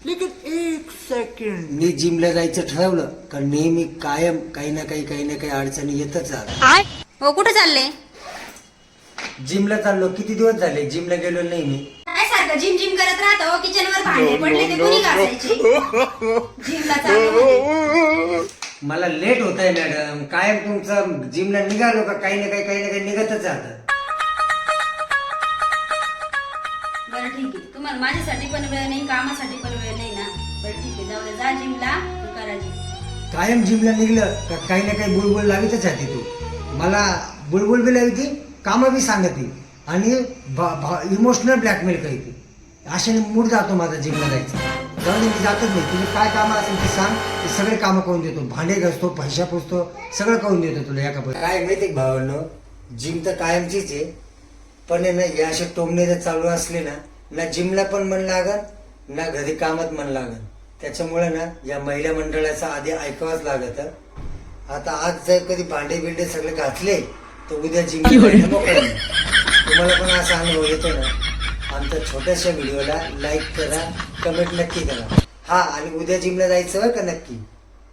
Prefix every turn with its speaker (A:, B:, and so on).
A: लेकिन एक सेकंड,
B: मी जिमला जायचं ठरवलं का नेहमी कायम काही ना काही अडचणी येतच राहतात.
C: हो कुठे चालले?
B: जिमला चाललो, किती दिवस झाले जिमला गेलो नाही मी.
C: काय सारखं जिम जिम करत राहतो? किचनवर भांडे पडले ते कोणी घासायचे? जिमला चाललो.
B: मला लेट होत आहे मॅडम. कायम तुमचं जिमला निघालो का काही ना काही निघतच राहतं.
C: बरं ठीक आहे, तुम्हाला माझ्यासाठी पण वेळ नाही, कामासाठी पण वेळ नाही ना. बरं ठीक आहे, जाऊ दे, जा जिमला, तू करा जिम.
B: कायम जिमला निघलं का काही ना काही बुलबुल लावितच राहते तू. मला बुलबुल बी लावती, कामं बी सांगते आणि इमोशनल ब्लॅकमेल करते. अशाने मूड जातो माझा जिमला जायचा. जाऊन मी जातच नाही. तुझे काय कामं असेल ते सांग, ते सगळे कामं करून देतो. भांडे घासतो, पैसा पुसतो, सगळं करून देतो तुला एका पैसा. काय माहिती भावांनो, जिम तर कायमचीच आहे, पण ना या असे टोमणे जर चालू असले ना जिमला पण मन लागन ना घरी कामात मन लागन. त्याच्यामुळे ना या महिला मंडळाचा आधी ऐकावंच लागत. आता आज जर कधी भांडे बिंडे सगळे घातले तर उद्या जिम तुम्हाला पण असा अनुभव येतो ना. आमच्या छोट्याशा व्हिडिओला लाईक करा, कमेंट नक्की करा. हा, आणि उद्या जिमला जायचं का नक्की.